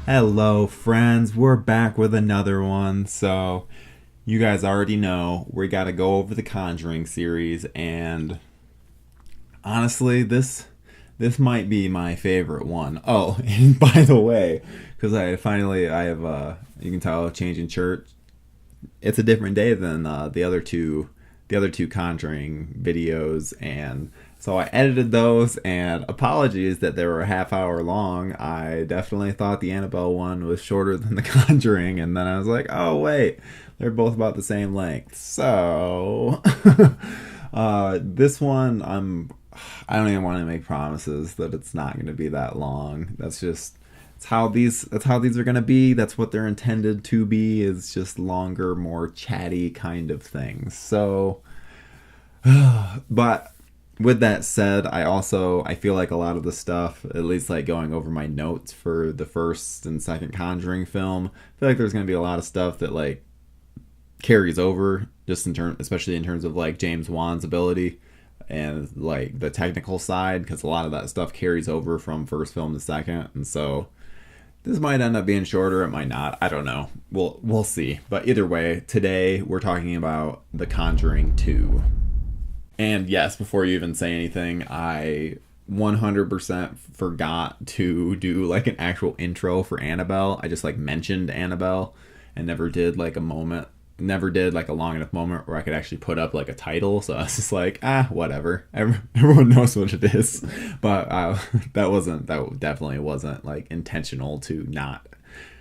Hello, friends. We're back with another one. So, you guys already know we got to go over the Conjuring series, and honestly, this might be my favorite one. Oh, and by the way, because I have you can tell changing church. It's a different day than the other two Conjuring videos, and so I edited those. And apologies that they were a half hour long. I definitely thought the Annabelle one was shorter than the Conjuring, and then I was like, oh wait, they're both about the same length. So this one, I don't even want to make promises that it's not going to be that long. That's how these are gonna be. That's what they're intended to be. Is just longer, more chatty kind of things. So, but with that said, I feel like a lot of the stuff, at least like going over my notes for the first and second Conjuring film, I feel like there's gonna be a lot of stuff that like carries over, just in term, especially in terms of like James Wan's ability and like the technical side, because a lot of that stuff carries over from first film to second, and so this might end up being shorter. It might not. I don't know. We'll see. But either way, today we're talking about The Conjuring 2. And yes, before you even say anything, I 100% forgot to do like an actual intro for Annabelle. I just like mentioned Annabelle and never did like a long enough moment where I could actually put up like a title. So I was just like, whatever. Everyone knows what it is. But that definitely wasn't like intentional to not.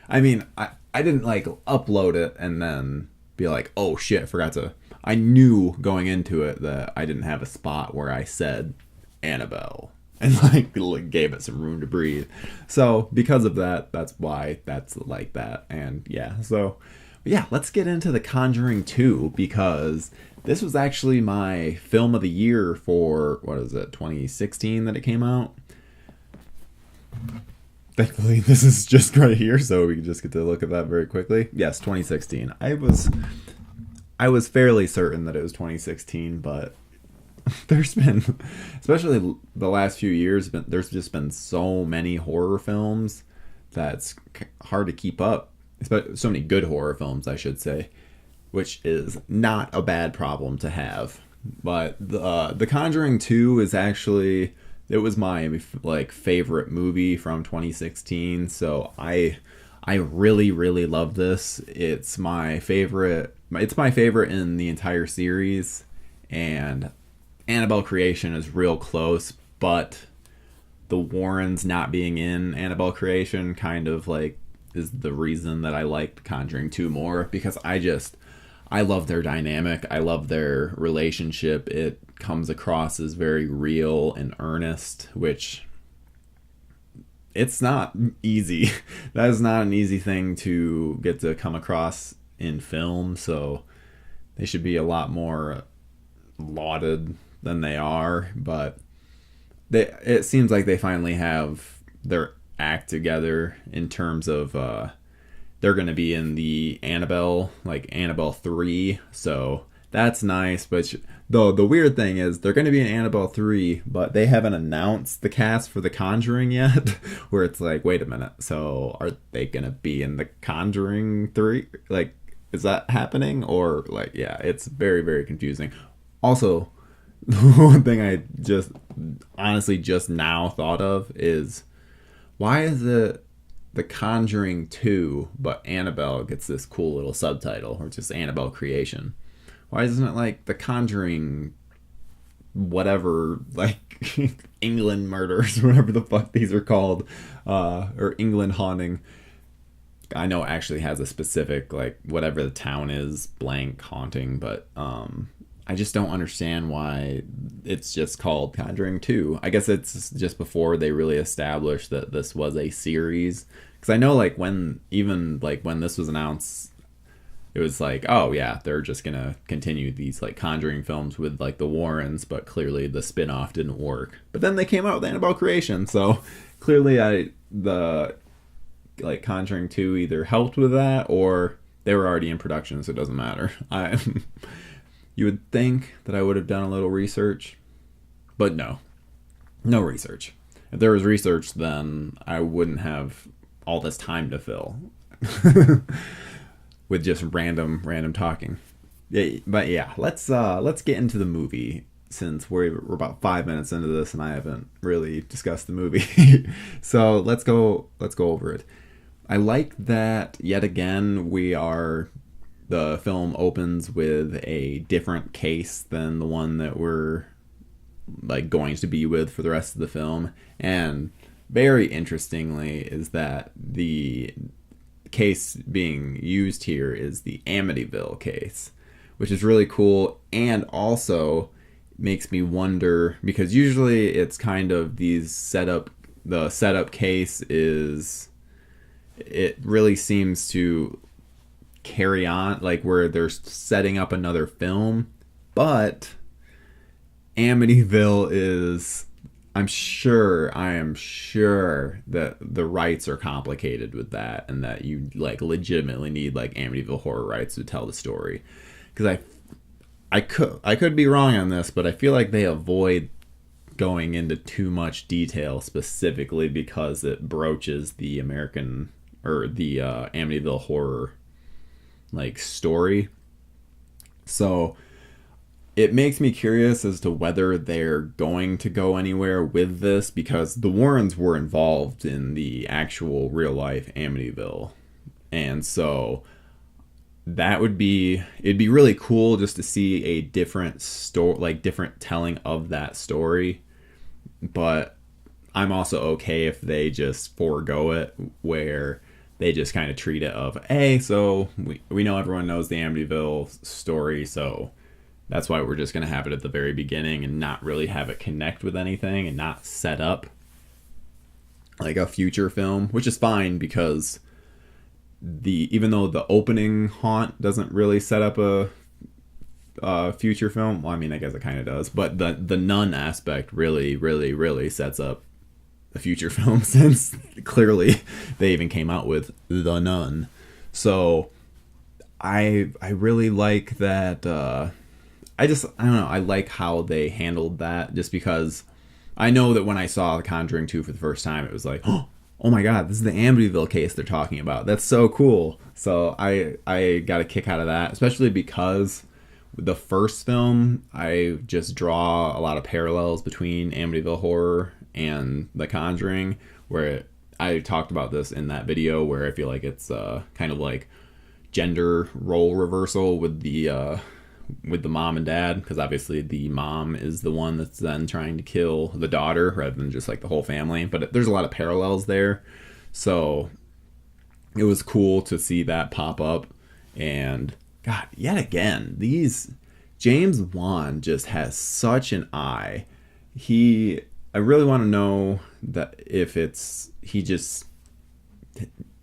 I mean, I didn't like upload it and then be like, oh shit, I forgot to. I knew going into it that I didn't have a spot where I said Annabelle and like gave it some room to breathe. So because of that, that's why that's like that. And yeah, so yeah, let's get into The Conjuring 2, because this was actually my film of the year for, what is it, 2016 that it came out. Thankfully, this is just right here, so we can just get to look at that very quickly. Yes, 2016. I was fairly certain that it was 2016, but there's been, especially the last few years, there's just been so many horror films that's hard to keep up. So many good horror films, I should say, which is not a bad problem to have. But the Conjuring 2 is actually, it was my like favorite movie from 2016. So I really really love this. It's my favorite. It's my favorite in the entire series, and Annabelle Creation is real close, but the Warrens not being in Annabelle Creation kind of like is the reason that I liked Conjuring 2 more, because I love their dynamic. I love their relationship. It comes across as very real and earnest, which it's not easy. That is not an easy thing to get to come across in film, so they should be a lot more lauded than they are, but it seems like they finally have their act together in terms of they're going to be in the Annabelle 3, so that's nice. But though the weird thing is they're going to be in Annabelle 3, but they haven't announced the cast for The Conjuring yet, where it's like, wait a minute, so are they going to be in The Conjuring 3? Like, is that happening? Or like, yeah, it's very very confusing. Also, the one thing I just honestly just now thought of is, why is it The Conjuring 2, but Annabelle gets this cool little subtitle, or just Annabelle Creation? Why isn't it like The Conjuring, whatever, like England Murders, whatever the fuck these are called, or England Haunting? I know it actually has a specific, like, whatever the town is, blank haunting, but I just don't understand why it's just called Conjuring 2. I guess it's just before they really established that this was a series. Because I know, like, when this was announced, it was like, oh yeah, they're just gonna continue these like Conjuring films with like the Warrens, but clearly the spin-off didn't work. But then they came out with Annabelle Creation, so clearly the like Conjuring 2 either helped with that, or they were already in production, so it doesn't matter. You would think that I would have done a little research, but no research. If there was research, then I wouldn't have all this time to fill with just random talking. Yeah, but yeah, let's get into the movie since we're about 5 minutes into this and I haven't really discussed the movie. So let's go over it. I like that yet again the film opens with a different case than the one that we're like going to be with for the rest of the film. And very interestingly is that the case being used here is the Amityville case, which is really cool, and also makes me wonder, because usually it's kind of the setup case is, it really seems to carry on, like where they're setting up another film, but Amityville is, I am sure that the rights are complicated with that, and that you like legitimately need like Amityville horror rights to tell the story. Because I could be wrong on this, but I feel like they avoid going into too much detail specifically because it broaches the American or the Amityville horror like story. So it makes me curious as to whether they're going to go anywhere with this, because the Warrens were involved in the actual real life Amityville, and so it'd be really cool just to see a different story, like different telling of that story. But I'm also okay if they just forego it, where they just kind of treat it of, hey, so we know everyone knows the Amityville story, so that's why we're just going to have it at the very beginning and not really have it connect with anything and not set up like a future film, which is fine, because even though the opening haunt doesn't really set up a future film, well, I mean, I guess it kind of does, but the nun aspect really sets up a future film, since clearly they even came out with The Nun. So I really like that. I don't know, I like how they handled that, just because I know that when I saw Conjuring 2 for the first time, it was like, oh my god, this is the Amityville case they're talking about. That's so cool. So I got a kick out of that, especially because with the first film, I just draw a lot of parallels between Amityville Horror and The Conjuring, where I talked about this in that video, where I feel like it's kind of like gender role reversal with the mom and dad, because obviously the mom is the one that's then trying to kill the daughter rather than just like the whole family. But there's a lot of parallels there, so it was cool to see that pop up. And god, yet again, James Wan just has such an eye. I really want to know that if he just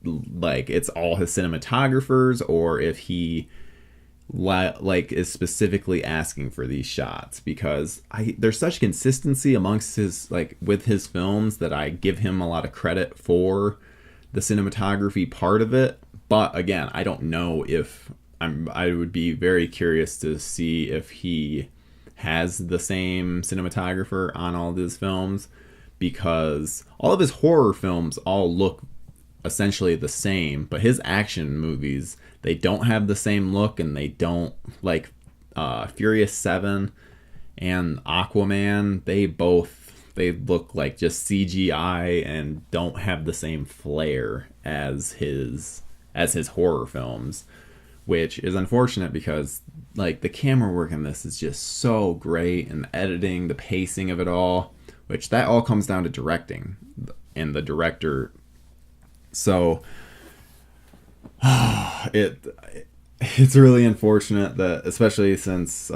like it's all his cinematographers, or if he like is specifically asking for these shots, because there's such consistency amongst with his films that I give him a lot of credit for the cinematography part of it. But again, I don't know if I would be very curious to see if he has the same cinematographer on all of his films, because all of his horror films all look essentially the same, but his action movies, they don't have the same look, and they don't, like Furious 7 and Aquaman, they look like just CGI and don't have the same flair as his horror films, which is unfortunate, because like the camera work in this is just so great, and the editing, the pacing of it all, which that all comes down to directing and the director. So it's really unfortunate that, especially since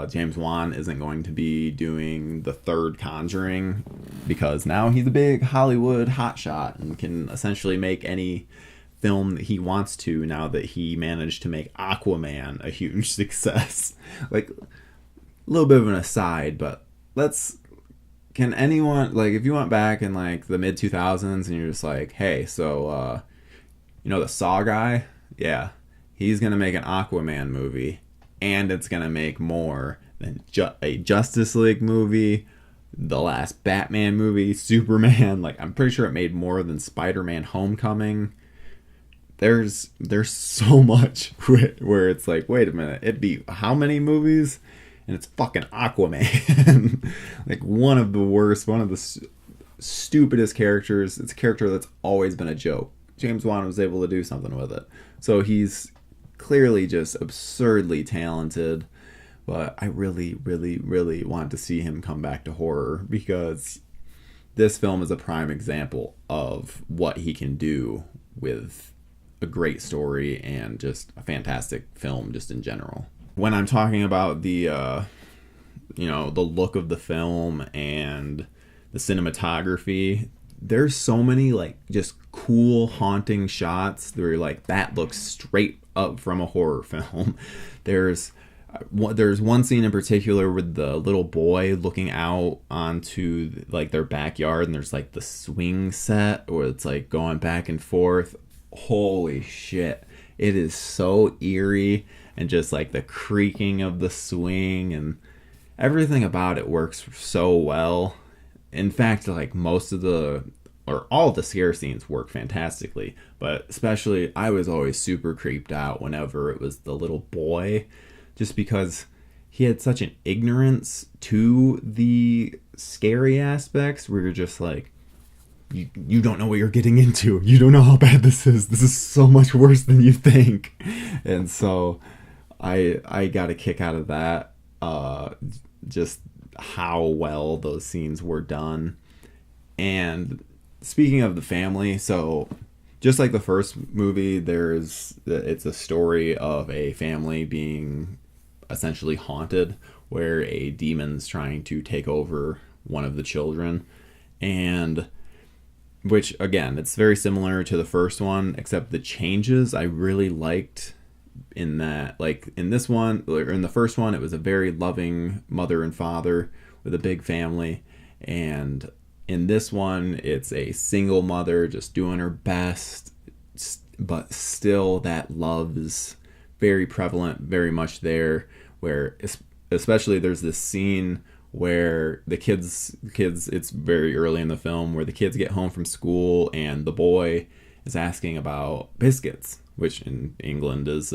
James Wan isn't going to be doing the third Conjuring, because now he's a big Hollywood hotshot and can essentially make any film that he wants to, now that he managed to make Aquaman a huge success. Like, a little bit of an aside, but can anyone, like, if you went back in like the mid 2000s and you're just like, hey, so the Saw guy, yeah, he's gonna make an Aquaman movie, and it's gonna make more than a Justice League movie, the last Batman movie, Superman. Like, I'm pretty sure it made more than Spider-Man Homecoming. There's so much where it's like, wait a minute, it'd be how many movies? And it's fucking Aquaman. Like, one of the worst, one of the stupidest characters. It's a character that's always been a joke. James Wan was able to do something with it. So he's clearly just absurdly talented. But I really, really, really want to see him come back to horror, because this film is a prime example of what he can do with a great story and just a fantastic film just in general. When I'm talking about the the look of the film and the cinematography, there's so many like just cool haunting shots where you're like, that looks straight up from a horror film. There's one scene in particular with the little boy looking out onto like their backyard, and there's like the swing set where it's like going back and forth. Holy shit, it is so eerie, and just like the creaking of the swing and everything about it works so well. In fact, like most of the or all of the scare scenes work fantastically, but especially I was always super creeped out whenever it was the little boy, just because he had such an ignorance to the scary aspects where you're just like, you don't know what you're getting into. You don't know how bad this is. This is so much worse than you think. And so I got a kick out of that. Just how well those scenes were done. And speaking of the family, so just like the first movie, it's a story of a family being essentially haunted, where a demon's trying to take over one of the children. And which, again, it's very similar to the first one, except the changes I really liked in that, like in this one, or in the first one, it was a very loving mother and father with a big family. And in this one, it's a single mother just doing her best, but still that love is very prevalent, very much there, where especially there's this scene where the kids, it's very early in the film, where the kids get home from school and the boy is asking about biscuits, which in England is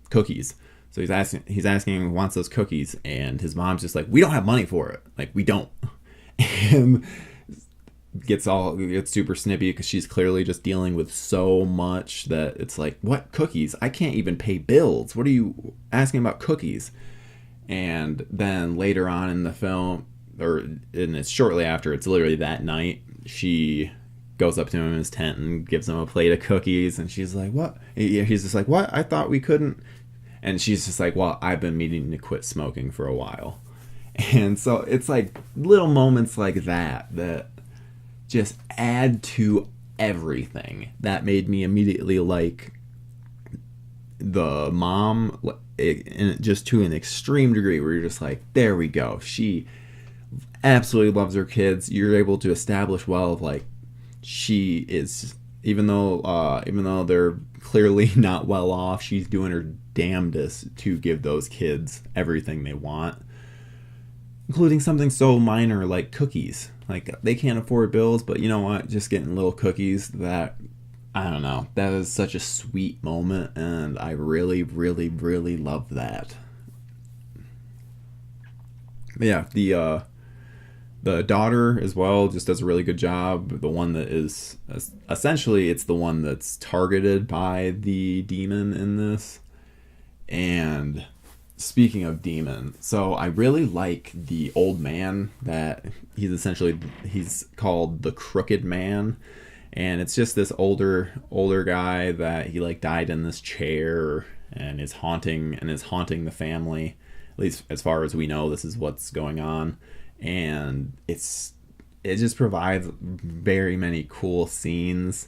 cookies. So he's asking, wants those cookies, and his mom's just like, we don't have money for it. Like, we don't. And gets super snippy because she's clearly just dealing with so much that it's like, what cookies? I can't even pay bills. What are you asking about cookies? And then later on in the film, and it's shortly after, it's literally that night, she goes up to him in his tent and gives him a plate of cookies, and she's like, what? He's just like, what? I thought we couldn't. And she's just like, well, I've been meaning to quit smoking for a while. And so it's like little moments like that just add to everything. That made me immediately like the mom, and just to an extreme degree, where you're just like, there we go. She absolutely loves her kids. You're able to establish well of like, she is, even though they're clearly not well off, she's doing her damnedest to give those kids everything they want, including something so minor like cookies. Like, they can't afford bills, but you know what? Just getting little cookies, that, I don't know, that was such a sweet moment, and I really, really, really love that. But yeah, the daughter as well just does a really good job. The one that is, essentially, it's the one that's targeted by the demon in this. And speaking of demon, so I really like the old man that he's called the Crooked Man. And it's just this older guy that he like died in this chair and is haunting the family. At least as far as we know, this is what's going on. And it just provides very many cool scenes.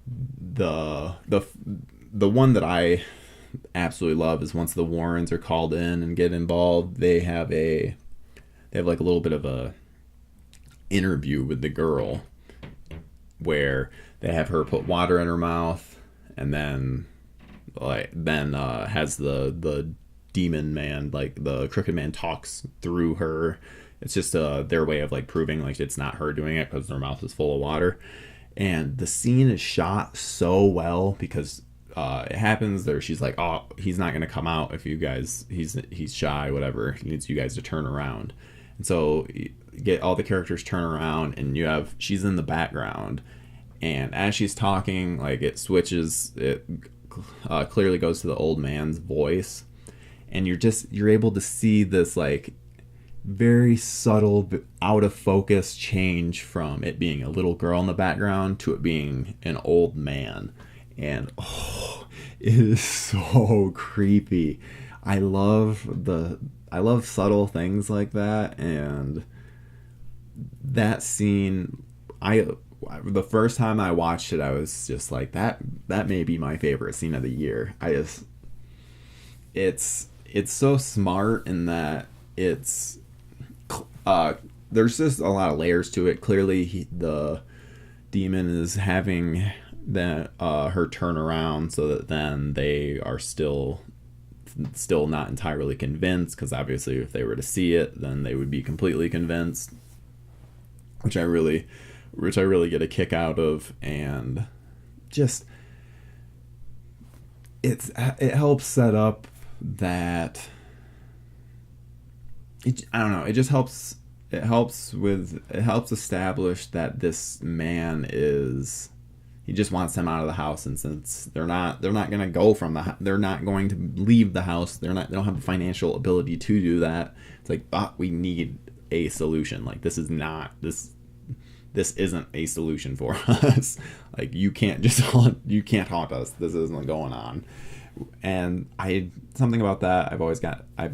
The one that I absolutely love is once the Warrens are called in and get involved, they have like a little bit of a interview with the girl, where they have her put water in her mouth, and then has the demon man, like the Crooked Man, talks through her It's just their way of like proving like it's not her doing it because their mouth is full of water. And the scene is shot so well because it happens there. She's like, oh, he's not gonna come out if you guys. He's shy, whatever. He needs you guys to turn around. And so you get all the characters turn around, and she's in the background, and as she's talking, like it switches. It clearly goes to the old man's voice, and you're able to see this like very subtle out of focus change from it being a little girl in the background to it being an old man. And oh, it is so creepy. I love subtle things like that. And that scene, the first time I watched it, I was just like, that may be my favorite scene of the year. It's so smart in that there's just a lot of layers to it. Clearly, the demon is having her turn around so that then they are still not entirely convinced, because obviously if they were to see it, then they would be completely convinced, which I really get a kick out of. And just it helps set up that I don't know. It just helps. It helps establish that this man is. He just wants them out of the house, and since they're not going to go from they're not going to leave the house. They don't have the financial ability to do that. It's like, we need a solution. Like this isn't a solution for us. Like you can't haunt us. This isn't going on. And something about that I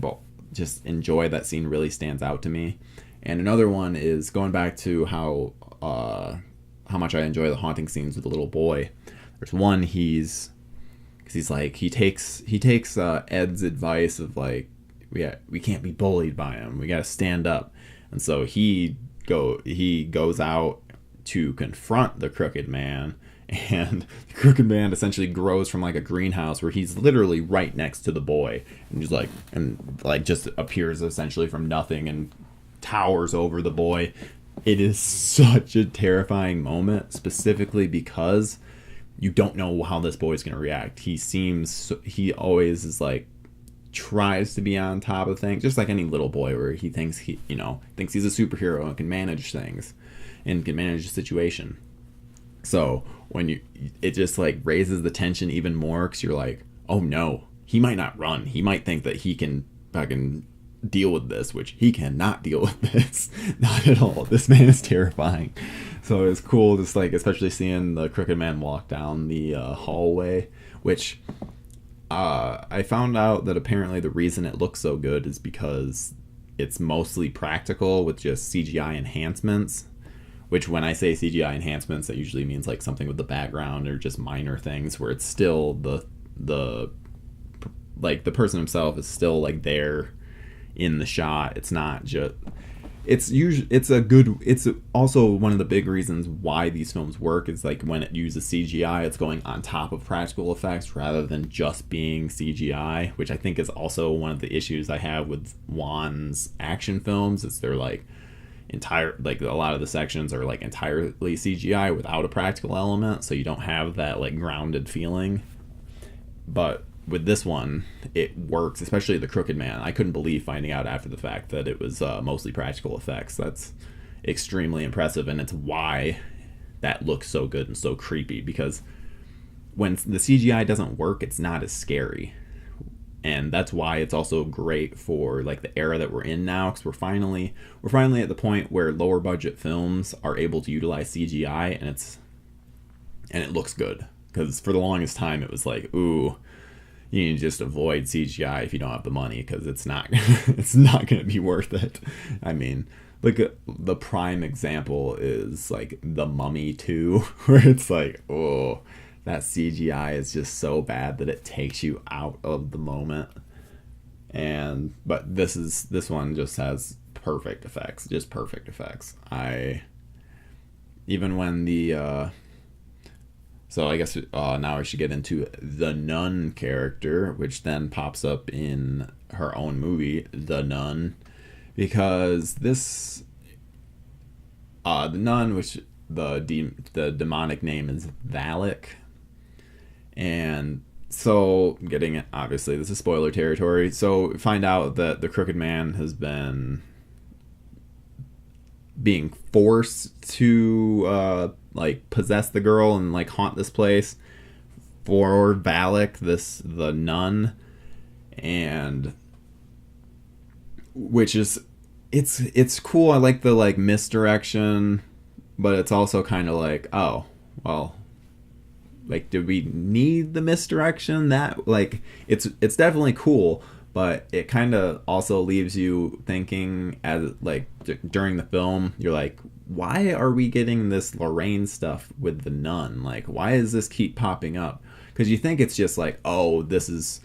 just enjoy. That scene really stands out to me. And another one is going back to how much I enjoy the haunting scenes with the little boy. There's one he takes Ed's advice of like, we can't be bullied by him. We got to stand up. And so he goes out to confront the crooked man, and the crooked man essentially grows from like a greenhouse where he's literally right next to the boy, and just just appears essentially from nothing and towers over the boy. It is such a terrifying moment, specifically because you don't know how this boy's going to react. He always is like, tries to be on top of things, just like any little boy, where he thinks he's a superhero and can manage things and can manage a situation. So it just like raises the tension even more, because you're like, oh no, he might not run. He might think that he can fucking deal with this, which he cannot deal with this. Not at all. This man is terrifying. So it's cool, just like, especially seeing the crooked man walk down the hallway, which I found out that apparently the reason it looks so good is because it's mostly practical with just CGI enhancements. Which, when I say CGI enhancements, that usually means like something with the background or just minor things, where it's still the person himself is still like there in the shot. It's not just. It's also one of the big reasons why these films work is like when it uses CGI, it's going on top of practical effects rather than just being CGI, which I think is also one of the issues I have with Wan's action films. Is they're like a lot of the sections are like entirely CGI without a practical element, so you don't have that like grounded feeling. But with this one, it works, especially the crooked man. I couldn't believe finding out after the fact that it was mostly practical effects. That's extremely impressive, and it's why that looks so good and so creepy, because when the CGI doesn't work, it's not as scary. And that's why it's also great for like the era that we're in now, because we're finally at the point where lower budget films are able to utilize CGI, and it looks good. Because for the longest time it was like, ooh, you need to just avoid CGI if you don't have the money, because it's not going to be worth it. I mean, look at the prime example is like The Mummy 2, where it's like, oh, that CGI is just so bad that it takes you out of the moment. But this one just has perfect effects, just perfect effects. Even when the so I guess now I should get into the nun character, which then pops up in her own movie, The Nun, because this the nun, which the demonic name is Valak, and so getting it, obviously this is spoiler territory. So find out that the Crooked Man has been being forced to like possess the girl and like haunt this place for Valak, the nun, and which is it's cool. I like the like misdirection, but it's also kind of like, oh well, like, did we need the misdirection? That like it's definitely cool, but it kind of also leaves you thinking as like during the film, you're like, why are we getting this Lorraine stuff with the nun? Like, why does this keep popping up? Because you think it's just like, oh, this is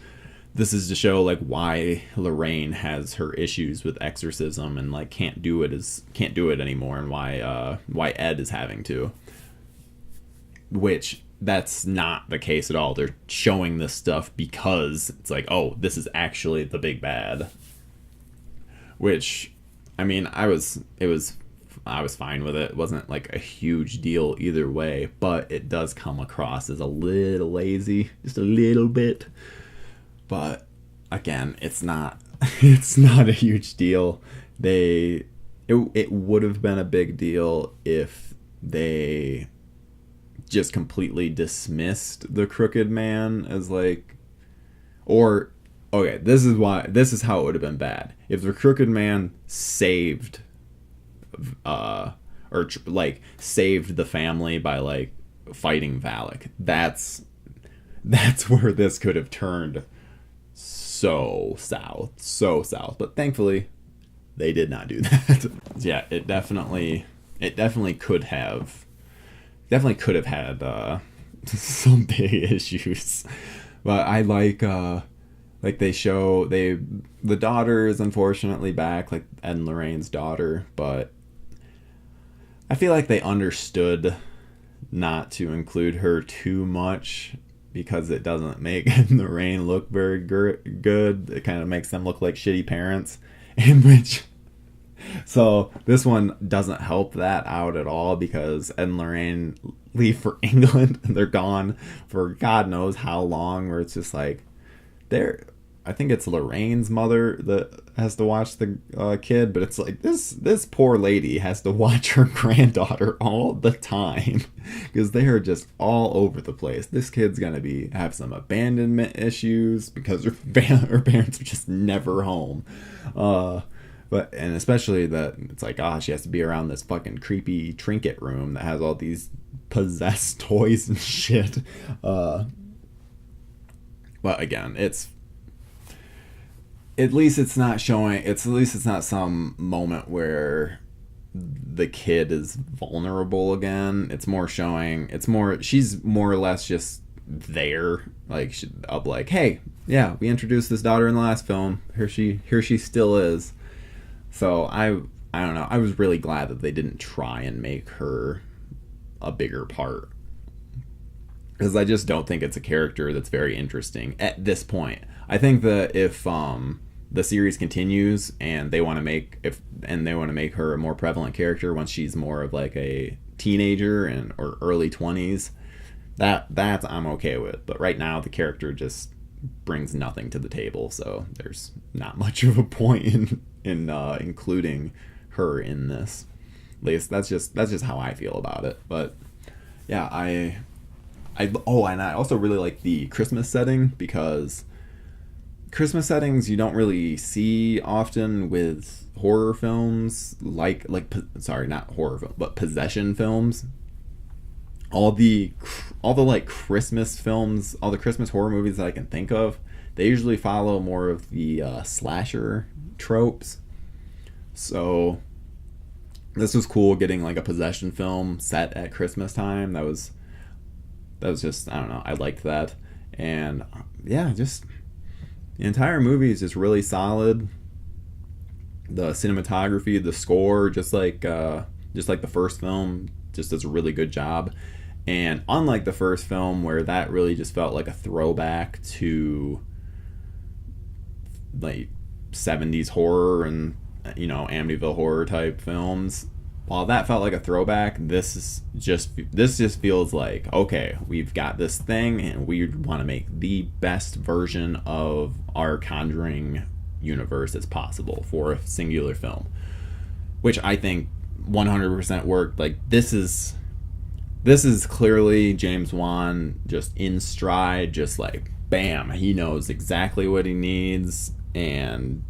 to show like why Lorraine has her issues with exorcism and like can't do it anymore, and why Ed is having to. Which that's not the case at all. They're showing this stuff because it's like, oh, this is actually the big bad. Which, I mean, I was fine with it. It wasn't like a huge deal either way, but it does come across as a little lazy, just a little bit. But again, it's not a huge deal. It would have been a big deal if they just completely dismissed the Crooked Man as like, or okay, this is how it would have been bad if the Crooked Man saved saved the family by like fighting Valak. That's where this could have turned so south, but thankfully they did not do that. Yeah, it definitely could have had some big issues, but I like the daughter is unfortunately back, like Ed and Lorraine's daughter, but I feel like they understood not to include her too much because it doesn't make Ed and Lorraine look very good. It kind of makes them look like shitty parents, so this one doesn't help that out at all because Ed and Lorraine leave for England and they're gone for God knows how long, where it's just like I think it's Lorraine's mother that has to watch the kid, but it's like this poor lady has to watch her granddaughter all the time because they are just all over the place. This kid's gonna have some abandonment issues because her parents are just never home. And especially that it's like, she has to be around this fucking creepy trinket room that has all these possessed toys and shit. But again, at least it's not some moment where the kid is vulnerable again. She's more or less just there, like, hey, yeah, we introduced this daughter in the last film. Here she still is. So I don't know. I was really glad that they didn't try and make her a bigger part, because I just don't think it's a character that's very interesting at this point. I think that if the series continues and they want to make her a more prevalent character once she's more of like a teenager or early 20s, that's I'm okay with. But right now the character just brings nothing to the table, so there's not much of a point in including her in this. At least that's just how I feel about it. But yeah, and I also really like the Christmas setting, because Christmas settings you don't really see often with horror films, not horror film, but possession films. All the like Christmas films, all the Christmas horror movies that I can think of, they usually follow more of the slasher tropes. So this was cool, getting like a possession film set at Christmas time. That was just, I don't know, I liked that. And yeah, just the entire movie is just really solid. The cinematography, the score, just like the first film, just does a really good job. And unlike the first film, where that really just felt like a throwback to like 70s horror and Amityville horror type films. While that felt like a throwback, this just feels like, okay, we've got this thing and we want to make the best version of our Conjuring universe as possible for a singular film, which I think 100% worked. Like, this is clearly James Wan just in stride, just like bam, he knows exactly what he needs, and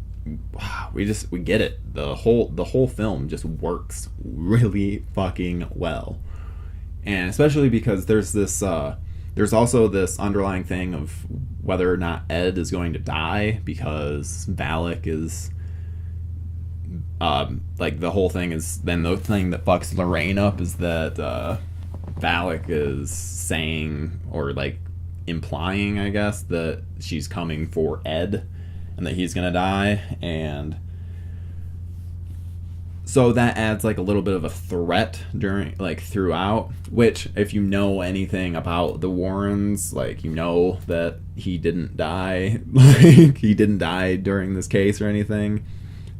we get it. The whole film just works really fucking well, and especially because there's also this underlying thing of whether or not Ed is going to die, because Valak is like, the whole thing is, then the thing that fucks Lorraine up is that Valak is saying, or like implying, I guess, that she's coming for Ed and that he's gonna die, and so that adds like a little bit of a threat throughout, which, if you know anything about the Warrens, like, you know that he didn't die like, he didn't die during this case or anything.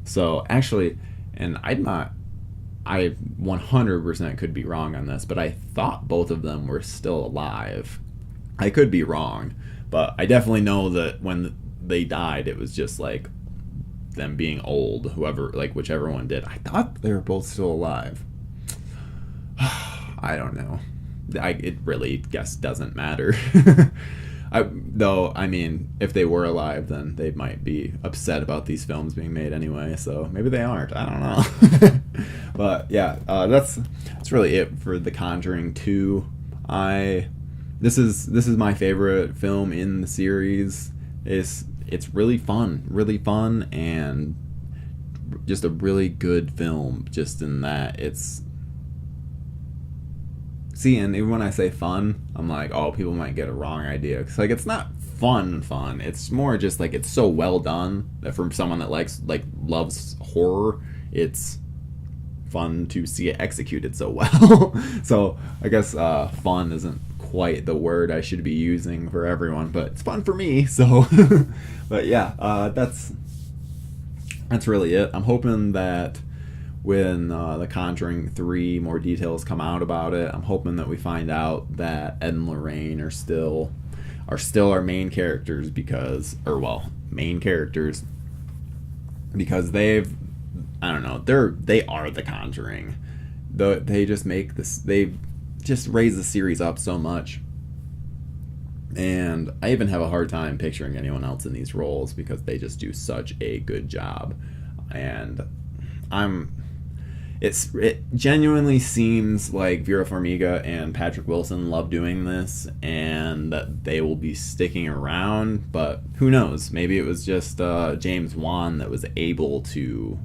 So actually, and I 100% could be wrong on this, but I thought both of them were still alive. I could be wrong, but I definitely know that when they died, it was just like them being old, whichever one did. I thought they were both still alive. I don't know. It really doesn't matter. I mean, if they were alive, then they might be upset about these films being made anyway, so maybe they aren't. I don't know. But yeah, that's really it for The Conjuring 2. This is my favorite film in the series. It's really fun, and just a really good film, just in that it's... See, and even when I say fun, I'm like, oh, people might get a wrong idea. Because, like, it's not fun. It's more just, like, it's so well done that from someone that loves horror, it's fun to see it executed so well. So, I guess fun isn't quite the word I should be using for everyone, but it's fun for me, so... But, yeah, that's really it. I'm hoping that when The Conjuring 3 more details come out about it, I'm hoping that we find out that Ed and Lorraine are still our main characters, because they've, I don't know, they are The Conjuring. They just make this, they just raise the series up so much, and I even have a hard time picturing anyone else in these roles, because they just do such a good job. And it genuinely seems like Vera Farmiga and Patrick Wilson love doing this, and that they will be sticking around, but who knows? Maybe it was just James Wan that was able to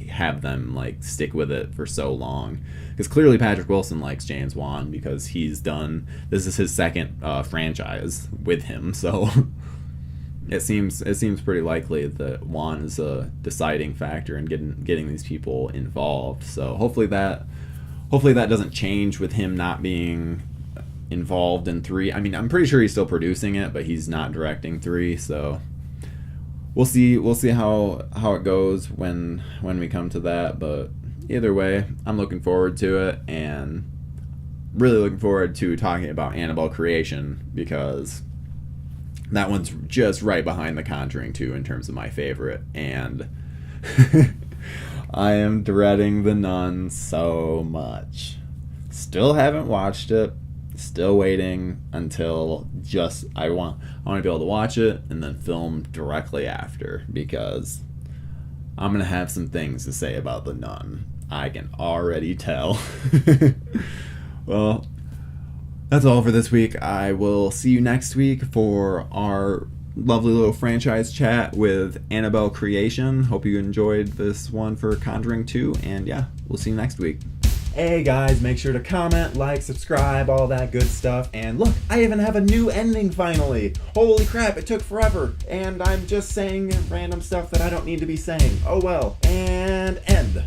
have them stick with it for so long, because clearly Patrick Wilson likes James Wan, because this is his second franchise with him, so it seems pretty likely that Wan is a deciding factor in getting these people involved. So hopefully that doesn't change with him not being involved in 3. I mean, I'm pretty sure he's still producing it, but he's not directing 3. So we'll see how it goes when we come to that. But either way, I'm looking forward to it, and really looking forward to talking about Annabelle Creation, because that one's just right behind The Conjuring 2 in terms of my favorite, and I am dreading The Nun so much. Still haven't watched it. Still waiting until I want to be able to watch it and then film directly after, because I'm going to have some things to say about The Nun. I can already tell. Well, that's all for this week. I will see you next week for our lovely little franchise chat with Annabelle Creation. Hope you enjoyed this one for Conjuring 2, and yeah, we'll see you next week. Hey guys, make sure to comment, like, subscribe, all that good stuff. And look, I even have a new ending finally. Holy crap, it took forever. And I'm just saying random stuff that I don't need to be saying. Oh well. And end.